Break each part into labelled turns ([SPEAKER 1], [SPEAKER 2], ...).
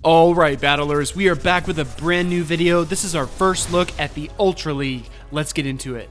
[SPEAKER 1] Alright battlers, we are back with a brand new video. This is our first look at the Ultra League. Let's get into it.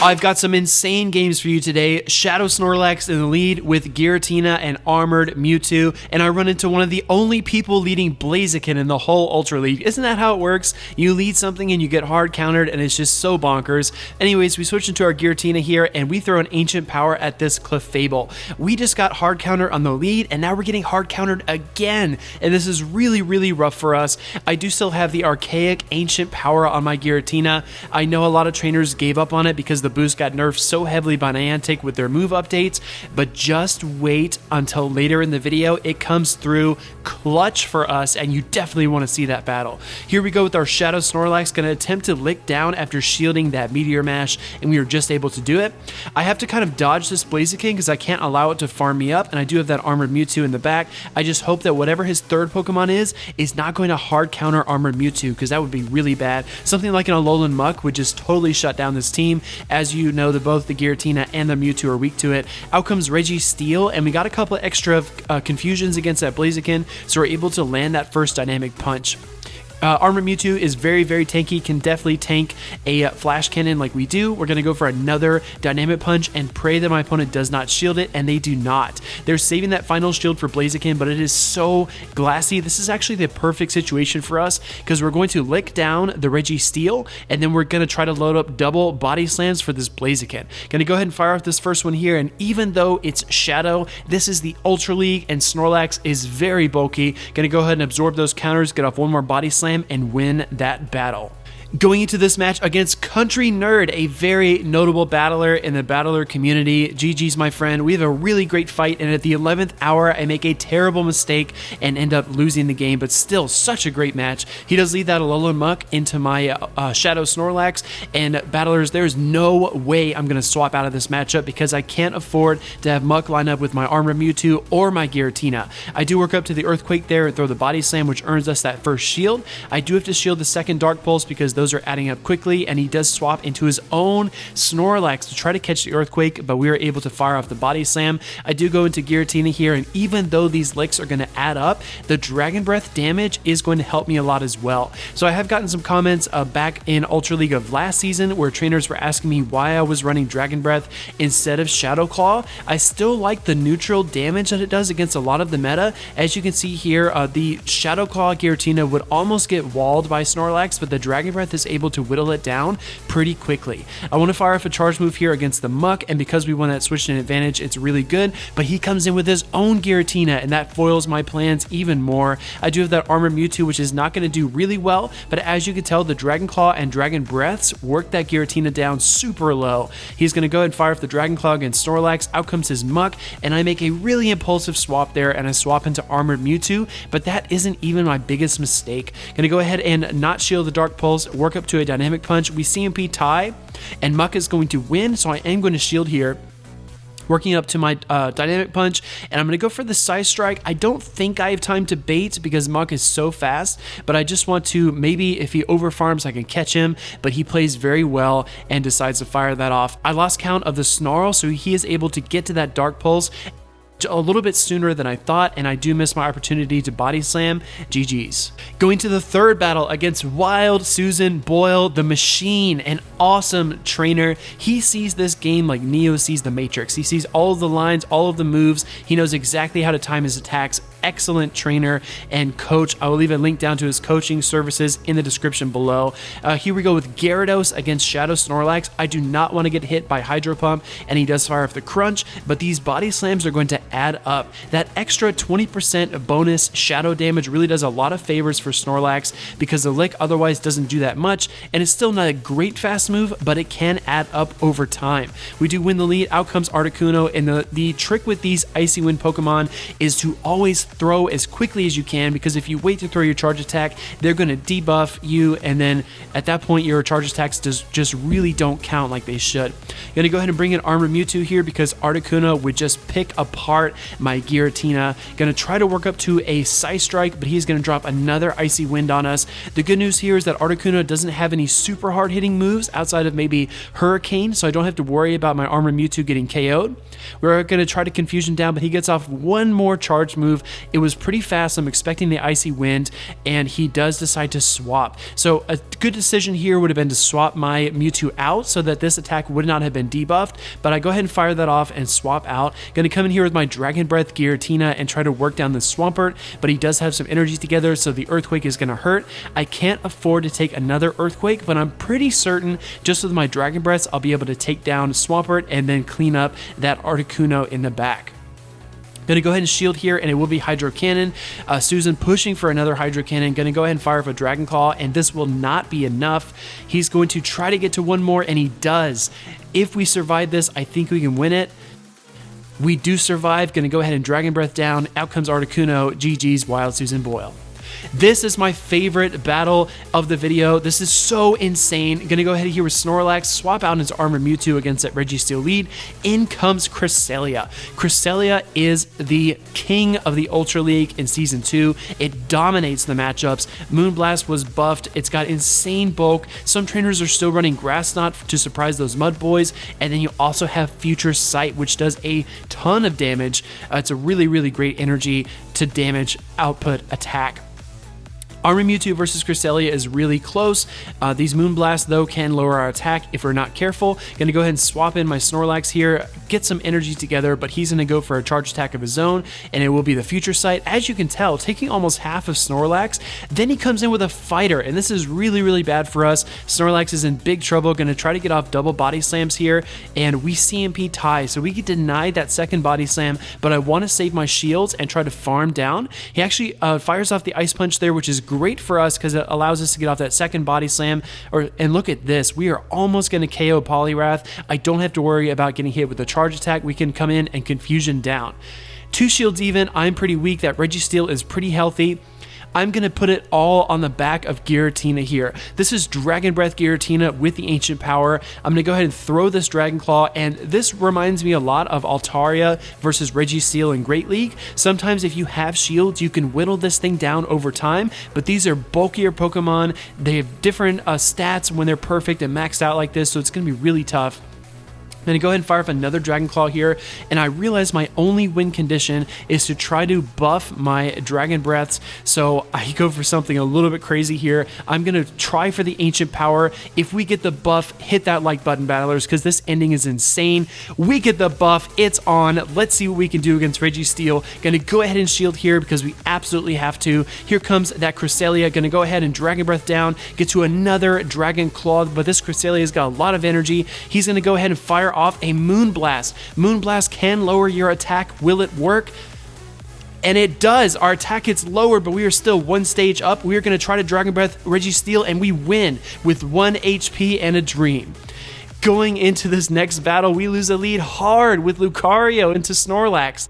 [SPEAKER 1] I've got some insane games for you today. Shadow Snorlax in the lead with Giratina and Armored Mewtwo, and I run into one of the only people leading Blaziken in the whole Ultra League. Isn't that how it works? You lead something and you get hard countered, and it's just so bonkers. Anyways, we switch into our Giratina here, and we throw an Ancient Power at this Clefable. We just got hard countered on the lead, and now we're getting hard countered again, and this is really rough for us. I do still have the Archaic Ancient Power on my Giratina. I know a lot of trainers gave up on it because the boost got nerfed so heavily by Niantic with their move updates, but just wait until later in the video. It comes through clutch for us, and you definitely want to see that battle. Here we go with our Shadow Snorlax, going to attempt to lick down after shielding that Meteor Mash, and we were just able to do it. I have to kind of dodge this Blaziken because I can't allow it to farm me up, and I do have that Armored Mewtwo in the back. I just hope that whatever his third Pokemon is not going to hard counter Armored Mewtwo, because that would be really bad. Something like an Alolan Muk would just totally shut down this team. As you know, that both the Giratina and the Mewtwo are weak to it. Out comes Registeel, and we got a couple of extra confusions against that Blaziken, so we're able to land that first dynamic punch. Armored Mewtwo is very tanky, can definitely tank a flash cannon like we do. We're going to go for another dynamic punch and pray that my opponent does not shield it, and they do not. They're saving that final shield for Blaziken, but it is so glassy. This is actually the perfect situation for us because we're going to lick down the Registeel, and then we're going to try to load up double body slams for this Blaziken. Going to go ahead and fire off this first one here, and even though it's Shadow, this is the Ultra League, and Snorlax is very bulky. Going to go ahead and absorb those counters, get off one more body slam, and win that battle. Going into this match against Country Nerd, a very notable battler in the battler community. GG's, my friend. We have a really great fight, and at the 11th hour, I make a terrible mistake and end up losing the game, but still such a great match. He does lead that Alolan Muk into my Shadow Snorlax, and battlers, there's no way I'm going to swap out of this matchup because I can't afford to have Muk line up with my Armored Mewtwo or my Giratina. I do work up to the Earthquake there and throw the Body Slam, which earns us that first shield. I do have to shield the second Dark Pulse because those are adding up quickly, and he does swap into his own Snorlax to try to catch the Earthquake, but we are able to fire off the Body Slam. I do go into Giratina here, and even though these licks are going to add up, the Dragon Breath damage is going to help me a lot as well. So I have gotten some comments back in Ultra League of last season where trainers were asking me why I was running Dragon Breath instead of Shadow Claw. I still like the neutral damage that it does against a lot of the meta. As you can see here, the Shadow Claw Giratina would almost get walled by Snorlax, but the Dragon Breath is able to whittle it down pretty quickly. I want to fire off a charge move here against the Muk, and because we won that switch in advantage, it's really good, but he comes in with his own Giratina, and that foils my plans even more. I do have that Armored Mewtwo, which is not going to do really well, but as you can tell, the Dragon Claw and Dragon Breaths work that Giratina down super low. He's going to go ahead and fire off the Dragon Claw against Snorlax. Out comes his Muk, and I make a really impulsive swap there, and I swap into Armored Mewtwo, but that isn't even my biggest mistake. Going to go ahead and not shield the Dark Pulse, work up to a dynamic punch. We CMP tie, and Muk is going to win, so I am going to shield here, working up to my dynamic punch, and I'm going to go for the Psy Strike. I don't think I have time to bait because Muk is so fast, but I just want to, maybe if he overfarms, I can catch him, but he plays very well and decides to fire that off. I lost count of the Snarl, so he is able to get to that Dark Pulse a little bit sooner than I thought, and I do miss my opportunity to body slam. GG's. Going to the third battle against Wild Susan Boyle, the Machine, an awesome trainer. He sees this game like Neo sees the Matrix. He sees all of the lines, all of the moves. He knows exactly how to time his attacks. Excellent trainer and coach. I will leave a link down to his coaching services in the description below. Here we go with Gyarados against Shadow Snorlax. I do not want to get hit by Hydro Pump, and he does fire off the Crunch, but these body slams are going to add up. That extra 20% bonus shadow damage really does a lot of favors for Snorlax because the Lick otherwise doesn't do that much, and it's still not a great fast move, but it can add up over time. We do win the lead. Out comes Articuno, and the trick with these Icy Wind Pokemon is to always throw as quickly as you can, because if you wait to throw your charge attack, they're going to debuff you, and then at that point your charge attacks just really don't count like they should. I'm going to go ahead and bring in Armored Mewtwo here because Articuno would just pick apart my Giratina. Going to try to work up to a Psy Strike, but he's going to drop another Icy Wind on us. The good news here is that Articuno doesn't have any super hard hitting moves outside of maybe Hurricane, so I don't have to worry about my Armored Mewtwo getting KO'd. We're going to try to confuse him down, but he gets off one more charge move. It was pretty fast. I'm expecting the Icy Wind, and he does decide to swap. So a good decision here would have been to swap my Mewtwo out so that this attack would not have been debuffed, but I go ahead and fire that off and swap out. Going to come in here with my Dragon Breath Giratina and try to work down the Swampert, but he does have some energy together, so the Earthquake is going to hurt. I can't afford to take another Earthquake, but I'm pretty certain just with my Dragon Breaths I'll be able to take down Swampert and then clean up that Articuno in the back. Going to go ahead and shield here, and it will be Hydro Cannon. Susan pushing for another Hydro Cannon. Going to go ahead and fire up a Dragon Claw, and this will not be enough. He's going to try to get to one more, and he does. If we survive this, I think we can win it. We do survive. Going to go ahead and Dragon Breath down. Out comes Articuno. GG's Wild Susan Boyle. This is my favorite battle of the video. This is so insane. Gonna go ahead here with Snorlax, swap out into Armored Mewtwo against that Registeel lead. In comes Cresselia. Cresselia is the king of the Ultra League in Season 2. It dominates the matchups. Moonblast was buffed. It's got insane bulk. Some trainers are still running Grass Knot to surprise those Mud Boys. And then you also have Future Sight, which does a ton of damage. It's a really, really great energy to damage output attack. Armored Mewtwo versus Cresselia is really close. These Moonblasts, though, can lower our attack if we're not careful. Gonna go ahead and swap in my Snorlax here, get some energy together, but he's gonna go for a charge attack of his own, and it will be the Future Sight. As you can tell, taking almost half of Snorlax. Then he comes in with a Fighter, and this is really, really bad for us. Snorlax is in big trouble, gonna try to get off double Body Slams here, and we CMP tie, so we get denied that second Body Slam, but I wanna save my shields and try to farm down. He actually fires off the Ice Punch there, which is great for us because it allows us to get off that second Body Slam. And look at this, we are almost going to KO Poliwrath. I don't have to worry about getting hit with a charge attack. We can come in and confusion down. 2 shields even. I'm pretty weak. That Registeel is pretty healthy. I'm going to put it all on the back of Giratina here. This is Dragon Breath Giratina with the Ancient Power. I'm going to go ahead and throw this Dragon Claw, and this reminds me a lot of Altaria versus Registeel in Great League. Sometimes if you have shields, you can whittle this thing down over time, but these are bulkier Pokemon. They have different stats when they're perfect and maxed out like this, so it's going to be really tough. I'm going to go ahead and fire up another Dragon Claw here, and I realize my only win condition is to try to buff my Dragon Breaths, so I go for something a little bit crazy here. I'm going to try for the Ancient Power. If we get the buff, hit that like button, battlers, because this ending is insane. We get the buff, it's on. Let's see what we can do against Registeel. Going to go ahead and shield here because we absolutely have to. Here comes that Cresselia. Going to go ahead and Dragon Breath down, get to another Dragon Claw, but this Cresselia's got a lot of energy. He's going to go ahead and fire off a Moonblast. Moonblast can lower your attack. Will it work? And it does. Our attack gets lowered, but we are still one stage up. We are going to try to Dragon Breath Registeel, and we win with 1 HP and a dream. Going into this next battle, we lose a lead hard with Lucario into Snorlax.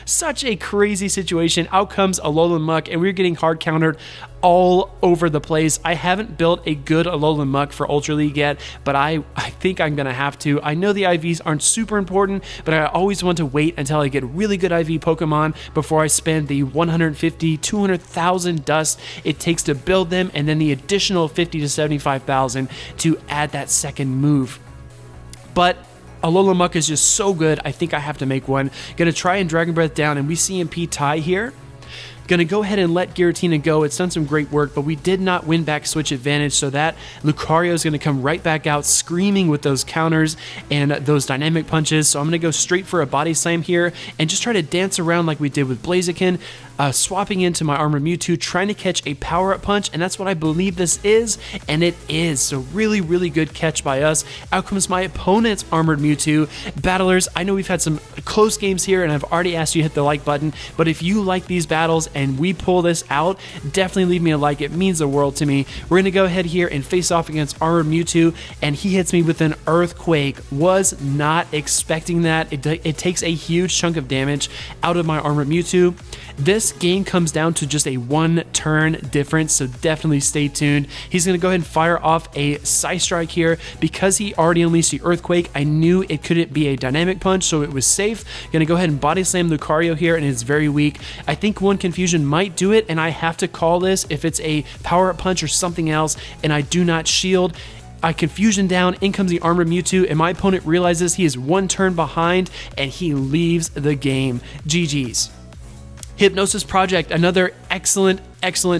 [SPEAKER 1] Such a crazy situation. Out comes Alolan Muk, and we're getting hard countered all over the place. I haven't built a good Alolan Muk for Ultra League yet, but I think I'm going to have to. I know the IVs aren't super important, but I always want to wait until I get really good IV Pokemon before I spend the 150, 200,000 dust it takes to build them, and then the additional 50 to 75,000 to add that second move. But Alolan Muk is just so good, I think I have to make one. Gonna try and Dragon Breath down, and we CMP tie here. Gonna go ahead and let Giratina go. It's done some great work, but we did not win back switch advantage, so that Lucario is gonna come right back out screaming with those counters and those dynamic punches. So I'm gonna go straight for a Body Slam here and just try to dance around like we did with Blaziken, swapping into my Armored Mewtwo, trying to catch a power-up punch, and that's what I believe this is, and it is. So really, really good catch by us. Out comes my opponent's Armored Mewtwo. Battlers, I know we've had some close games here, and I've already asked you to hit the like button, but if you like these battles and we pull this out, definitely leave me a like. It means the world to me. We're going to go ahead here and face off against Armored Mewtwo, and he hits me with an Earthquake. Was not expecting that. It takes a huge chunk of damage out of my Armored Mewtwo. This game comes down to just a 1 turn difference, so definitely stay tuned. He's going to go ahead and fire off a Psy Strike here. Because he already unleashed the Earthquake, I knew it couldn't be a Dynamic Punch, so it was safe. Going to go ahead and Body Slam Lucario here, and it's very weak. I think one Confusion might do it, and I have to call this if it's a Power Up Punch or something else, and I do not shield. I Confusion down, in comes the Armored Mewtwo, and my opponent realizes he is 1 turn behind, and he leaves the game. GG's. Hypnosis Project, another excellent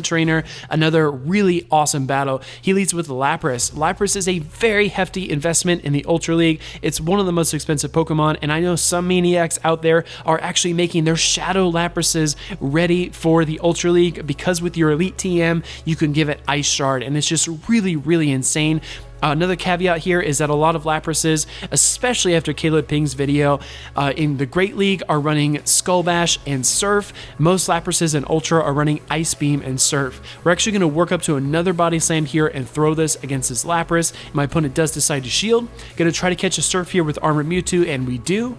[SPEAKER 1] trainer, another really awesome battle. He leads with Lapras. Lapras is a very hefty investment in the Ultra League. It's one of the most expensive Pokemon, and I know some maniacs out there are actually making their Shadow Laprases ready for the Ultra League, because with your Elite TM, you can give it Ice Shard, and it's just really insane. Another caveat here is that a lot of Laprases, especially after Caleb Ping's video, in the Great League are running Skull Bash and Surf. Most Laprases in Ultra are running Ice Beam and Surf. We're actually going to work up to another Body Slam here and throw this against this Lapras. My opponent does decide to shield. Going to try to catch a Surf here with Armored Mewtwo, and we do.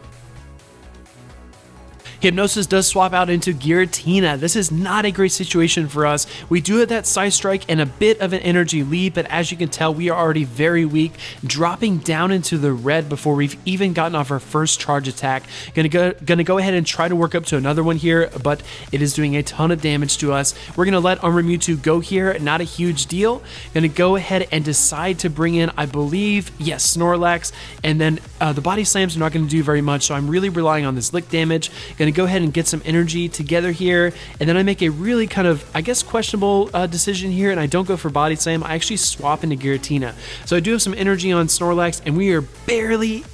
[SPEAKER 1] Hypnosis does swap out into Giratina. This is not a great situation for us. We do have that Psy Strike and a bit of an energy lead, but as you can tell, we are already very weak, dropping down into the red before we've even gotten off our first charge attack. Gonna go ahead and try to work up to another one here, but it is doing a ton of damage to us. We're gonna let Armored Mewtwo go here, not a huge deal. Gonna go ahead and decide to bring in, I believe, yes, Snorlax, and then the Body Slams are not gonna do very much, so I'm really relying on this lick damage. Gonna go ahead and get some energy together here, and then I make a really kind of, I guess, questionable decision here, and I don't go for Body Slam. I actually swap into Giratina. So I do have some energy on Snorlax, and we are barely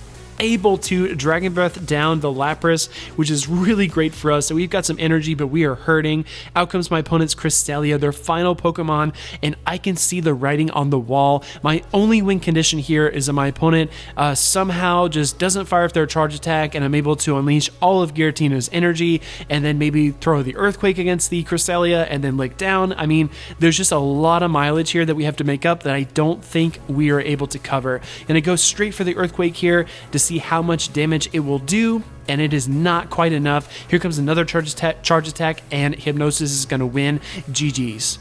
[SPEAKER 1] able to Dragon Breath down the Lapras, which is really great for us. So we've got some energy, but we are hurting. Out comes my opponent's Cresselia, their final Pokemon, and I can see the writing on the wall. My only win condition here is that my opponent somehow just doesn't fire off their charge attack, and I'm able to unleash all of Giratina's energy, and then maybe throw the Earthquake against the Cresselia, and then lick down. I mean, there's just a lot of mileage here that we have to make up that I don't think we are able to cover. Gonna go straight for the Earthquake here to see how much damage it will do, and it is not quite enough. Here comes another charge attack, and Hypnosis is going to win. GG's.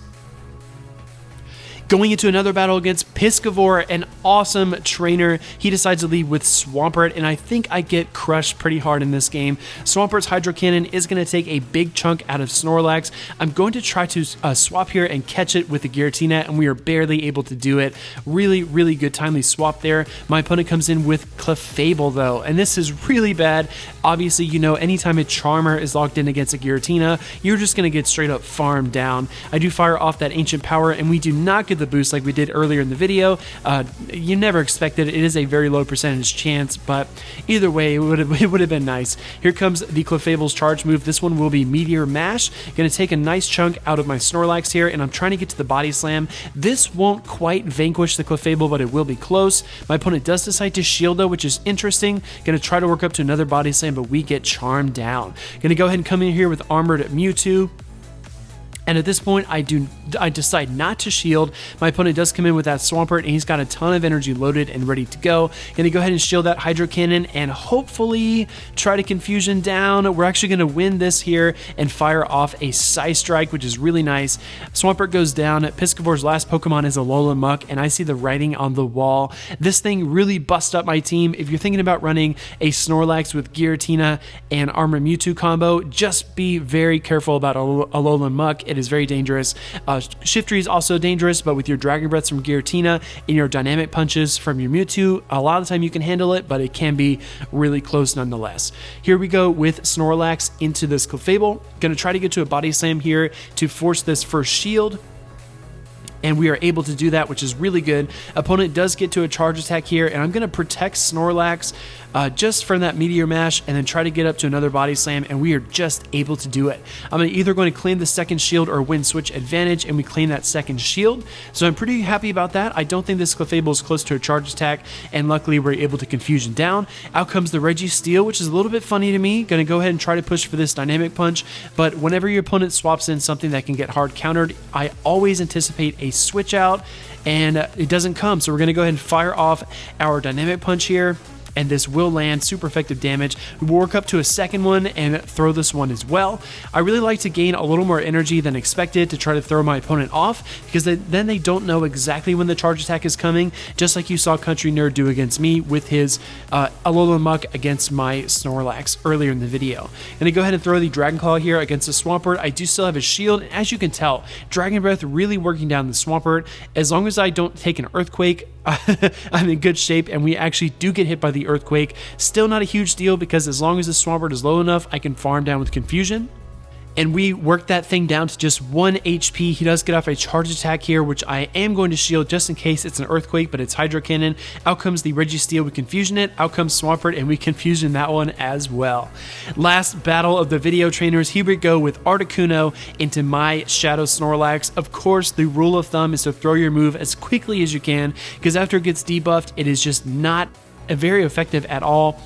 [SPEAKER 1] Going into another battle against Piscivore, an awesome trainer. He decides to lead with Swampert, and I think I get crushed pretty hard in this game. Swampert's Hydro Cannon is going to take a big chunk out of Snorlax. I'm going to try to swap here and catch it with the Giratina, and we are barely able to do it. Really good timely swap there. My opponent comes in with Clefable, though, and this is really bad. Obviously, you know, anytime a Charmer is locked in against a Giratina, you're just going to get straight up farmed down. I do fire off that Ancient Power, and we do not get the boost like we did earlier in the video. You never expected it. It is a very low percentage chance, but either way, it would have been nice. Here comes the Clefable's charge move. This one will be Meteor Mash. Gonna take a nice chunk out of my Snorlax here, and I'm trying to get to the Body Slam. This won't quite vanquish the Clefable, but it will be close. My opponent does decide to shield though, which is interesting. Gonna try to work up to another Body Slam, but we get charmed down. Gonna go ahead and come in here with Armored Mewtwo. And at this point, I decide not to shield. My opponent does come in with that Swampert, and he's got a ton of energy loaded and ready to go. Gonna go ahead and shield that Hydro Cannon and hopefully try to Confusion down. We're actually gonna win this here and fire off a Psy Strike, which is really nice. Swampert goes down. Piscivore's last Pokemon is Alolan Muk, and I see the writing on the wall. This thing really busts up my team. If you're thinking about running a Snorlax with Giratina and Armored Mewtwo combo, just be very careful about Alolan Muk. It is very dangerous. Shiftry is also dangerous, but with your Dragon Breaths from Giratina and your Dynamic Punches from your Mewtwo, a lot of the time you can handle it, but it can be really close nonetheless. Here we go with Snorlax into this Clefable. Gonna try to get to a Body Slam here to force this first shield. and we are able to do that, which is really good. Opponent does get to a charge attack here, and I'm going to protect Snorlax just from that Meteor Mash and then try to get up to another Body Slam, and we are just able to do it. I'm either going to claim the second shield or win switch advantage, and we claim that second shield, so I'm pretty happy about that. I don't think this Clefable is close to a charge attack, and luckily we're able to Confusion down. Out comes the Registeel, which is a little bit funny to me. Going to go ahead and try to push for this Dynamic Punch, but whenever your opponent swaps in something that can get hard countered, I always anticipate a switch out, and it doesn't come, so we're going to go ahead and fire off our Dynamic Punch here, and this will land super effective damage. We will work up to a second one and throw this one as well. I really like to gain a little more energy than expected to try to throw my opponent off, because then they don't know exactly when the charge attack is coming, just like you saw Country Nerd do against me with his Alolan Muk against my Snorlax earlier in the video. I'm going to go ahead and throw the Dragon Claw here against the Swampert. I do still have a shield, and as you can tell, Dragon Breath really working down the Swampert. As long as I don't take an Earthquake, I'm in good shape, and we actually do get hit by the Earthquake. Still not a huge deal, because as long as the Swampert is low enough, I can farm down with Confusion. And we work that thing down to just 1 HP. He does get off a charge attack here, which I am going to shield just in case it's an Earthquake, but it's Hydro Cannon. Out comes the Registeel, we Confusion it. Out comes Swampert, and we Confusion that one as well. Last battle of the video, trainers. Here we go with Articuno into my Shadow Snorlax. Of course, the rule of thumb is to throw your move as quickly as you can, because after it gets debuffed, it is just not very effective at all.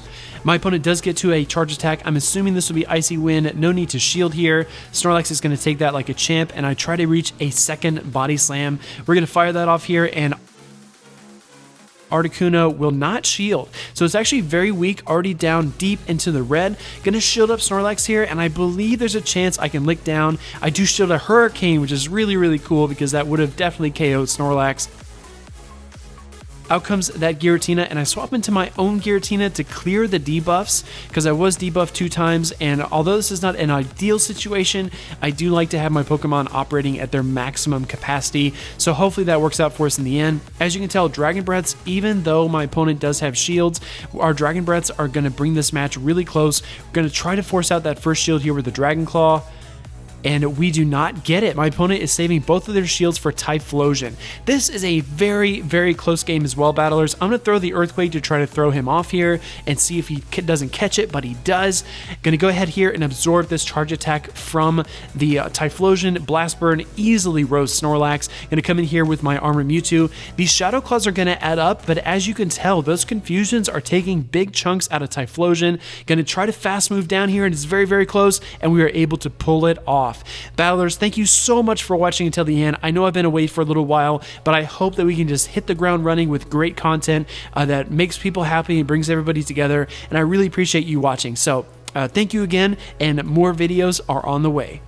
[SPEAKER 1] My opponent does get to a charge attack. I'm assuming this will be Icy Wind. No need to shield here. Snorlax is going to take that like a champ, and I try to reach a second Body Slam. We're going to fire that off here, and Articuno will not shield. So it's actually very weak, already down deep into the red. Gonna shield up Snorlax here, and I believe there's a chance I can lick down. I do shield a Hurricane, which is really, really cool, because that would have definitely KO'd Snorlax. Out comes that Giratina, and I swap into my own Giratina to clear the debuffs, because I was debuffed 2 times, and although this is not an ideal situation, I do like to have my Pokemon operating at their maximum capacity, so hopefully that works out for us in the end. As you can tell, Dragon Breaths, even though my opponent does have shields, our Dragon Breaths are going to bring this match really close. We're going to try to force out that first shield here with the Dragon Claw, and we do not get it. My opponent is saving both of their shields for Typhlosion. This is a very, very close game as well, battlers. I'm going to throw the Earthquake to try to throw him off here and see if he doesn't catch it, but he does. Going to go ahead here and absorb this charge attack from the Typhlosion. Blast Burn easily rose Snorlax. Going to come in here with my Armored Mewtwo. These Shadow Claws are going to add up, but as you can tell, those Confusions are taking big chunks out of Typhlosion. Going to try to fast move down here, and it's very, very close, and we are able to pull it off. Battlers, thank you so much for watching until the end. I know I've been away for a little while, but I hope that we can just hit the ground running with great content that makes people happy and brings everybody together, and I really appreciate you watching. So thank you again, and more videos are on the way.